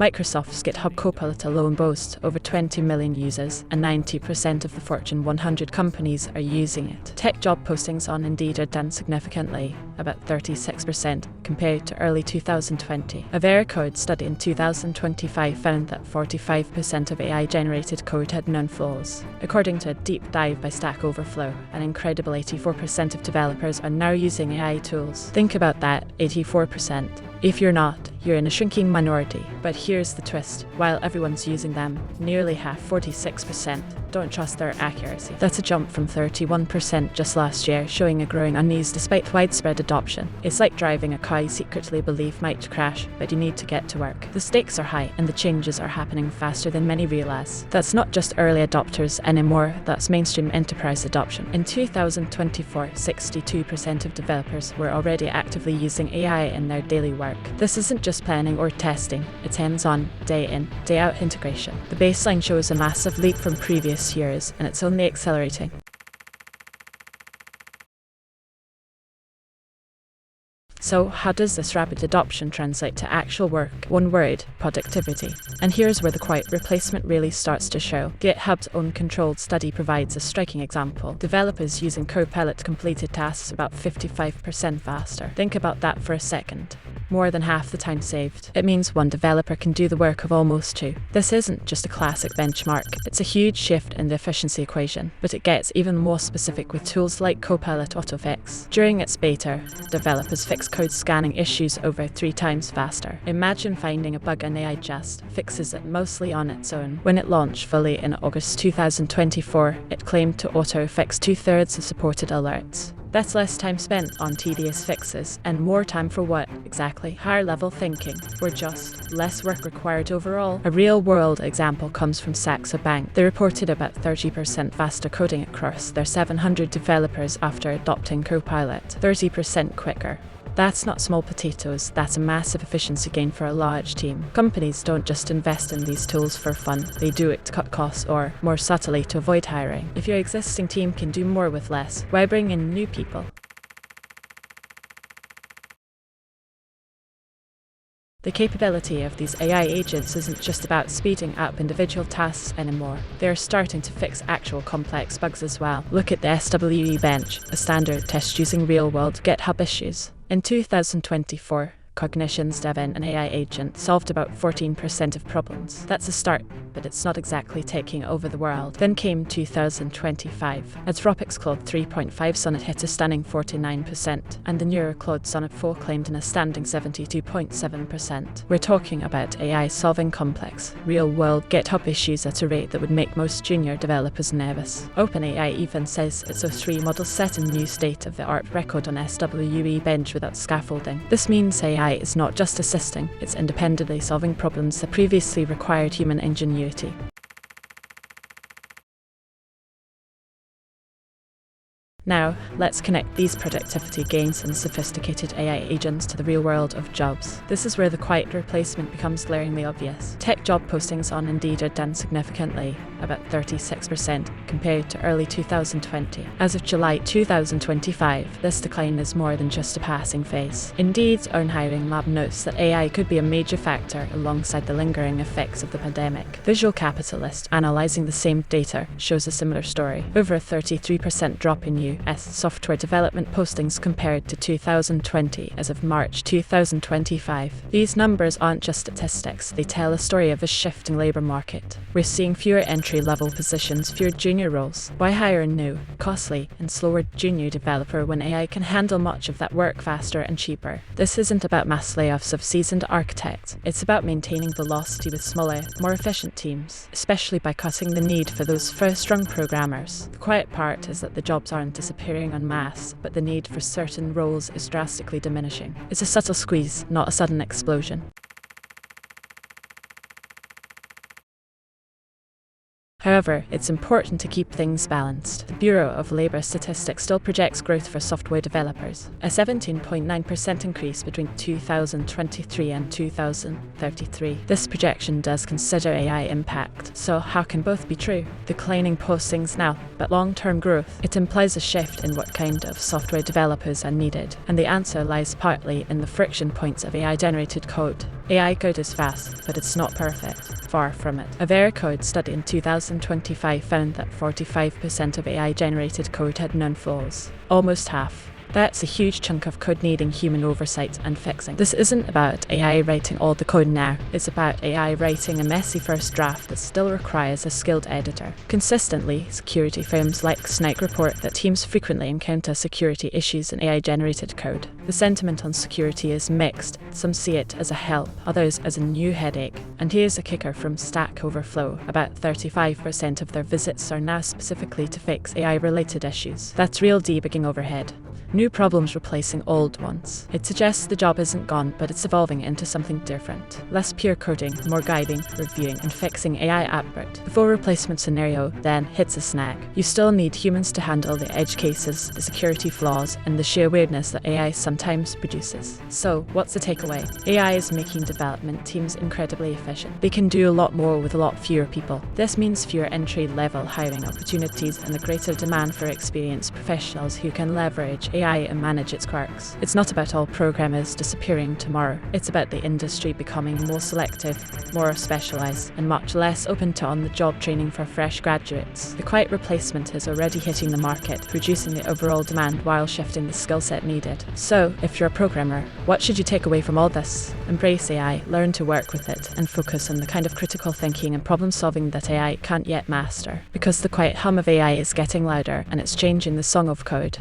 Microsoft's GitHub Copilot alone boasts over 20 million users, and 90% of the Fortune 100 companies are using it. Tech job postings on Indeed are down significantly, about 36% compared to early 2020. A Veracode study in 2025 found that 45% of AI-generated code had known flaws. According to a deep dive by Stack Overflow, an incredible 84% of developers are now using AI tools. Think about that, 84%. If you're not, you're in a shrinking minority. But here's the twist. While everyone's using them, nearly half, 46%, don't trust their accuracy. That's a jump from 31% just last year, showing a growing unease despite widespread adoption. It's like driving a car you secretly believe might crash, but you need to get to work. The stakes are high, and the changes are happening faster than many realize. That's not just early adopters anymore, that's mainstream enterprise adoption. In 2024, 62% of developers were already actively using AI in their daily work. This isn't just planning or testing, it's hands-on, day in, day out integration. The baseline shows a massive leap from previous years, and it's only accelerating. So how does this rapid adoption translate to actual work? One word: productivity. And here's where the quiet replacement really starts to show. GitHub's own controlled study provides a striking example. Developers using Copilot completed tasks about 55% faster. Think about that for a second. More than half the time saved. It means one developer can do the work of almost two. This isn't just a classic benchmark, it's a huge shift in the efficiency equation. But it gets even more specific with tools like Copilot Autofix. During its beta, developers fixed code scanning issues over 3 times faster. Imagine finding a bug and AI just fixes it mostly on its own. When it launched fully in August 2024, it claimed to auto-fix 2/3 of supported alerts. That's less time spent on tedious fixes, and more time for what, exactly? Higher level thinking, or just less work required overall. A real-world example comes from Saxo Bank. They reported about 30% faster coding across their 700 developers after adopting Copilot, 30% quicker. That's not small potatoes, that's a massive efficiency gain for a large team. Companies don't just invest in these tools for fun, they do it to cut costs or, more subtly, to avoid hiring. If your existing team can do more with less, why bring in new people? The capability of these AI agents isn't just about speeding up individual tasks anymore. They're starting to fix actual complex bugs as well. Look at the SWE bench, a standard test using real-world GitHub issues. In 2024, Cognition's Devin, an AI agent, solved about 14% of problems. That's a start, but it's not exactly taking over the world. Then came 2025. Anthropic's Claude 3.5 Sonnet hit a stunning 49%, and the newer Claude Sonnet 4 claimed in a standing 72.7%. We're talking about AI solving complex, real-world GitHub issues at a rate that would make most junior developers nervous. OpenAI even says its O3 model set a new state-of-the-art record on SWE bench without scaffolding. This means AI is not just assisting, it's independently solving problems that previously required human ingenuity. Now, let's connect these productivity gains and sophisticated AI agents to the real world of jobs. This is where the quiet replacement becomes glaringly obvious. Tech job postings on Indeed are down significantly, about 36% compared to early 2020. As of July 2025, this decline is more than just a passing phase. Indeed's own hiring lab notes that AI could be a major factor alongside the lingering effects of the pandemic. Visual Capitalist, analysing the same data, shows a similar story. Over a 33% drop in US software development postings compared to 2020 as of March 2025. These numbers aren't just statistics, they tell a story of a shifting labour market. We're seeing fewer entry-level positions, fewer junior roles. Why hire a new, costly, and slower junior developer when AI can handle much of that work faster and cheaper? This isn't about mass layoffs of seasoned architects, it's about maintaining velocity with smaller, more efficient teams, especially by cutting the need for those first-rung programmers. The quiet part is that the jobs aren't disappearing en masse, but the need for certain roles is drastically diminishing. It's a subtle squeeze, not a sudden explosion. However, it's important to keep things balanced. The Bureau of Labour Statistics still projects growth for software developers, a 17.9% increase between 2023 and 2033. This projection does consider AI impact, so how can both be true? Declining postings now, but long-term growth. It implies a shift in what kind of software developers are needed, and the answer lies partly in the friction points of AI-generated code. AI code is fast, but it's not perfect. Far from it. A Veracode study in 2025 found that 45% of AI-generated code had known flaws. Almost half. That's a huge chunk of code needing human oversight and fixing. This isn't about AI writing all the code now, it's about AI writing a messy first draft that still requires a skilled editor. Consistently, security firms like Snyk report that teams frequently encounter security issues in AI-generated code. The sentiment on security is mixed. Some see it as a help, others as a new headache. And here's a kicker from Stack Overflow. About 35% of their visits are now specifically to fix AI-related issues. That's real debugging overhead. New problems replacing old ones. It suggests the job isn't gone, but it's evolving into something different. Less pure coding, more guiding, reviewing, and fixing AI output. The full replacement scenario then hits a snag. You still need humans to handle the edge cases, the security flaws, and the sheer weirdness that AI sometimes produces. So, what's the takeaway? AI is making development teams incredibly efficient. They can do a lot more with a lot fewer people. This means fewer entry-level hiring opportunities and a greater demand for experienced professionals who can leverage AI and manage its quirks. It's not about all programmers disappearing tomorrow. It's about the industry becoming more selective, more specialized, and much less open to on-the-job training for fresh graduates. The quiet replacement is already hitting the market, reducing the overall demand while shifting the skill set needed. So, if you're a programmer, what should you take away from all this? Embrace AI, learn to work with it, and focus on the kind of critical thinking and problem-solving that AI can't yet master. Because the quiet hum of AI is getting louder, and it's changing the song of code.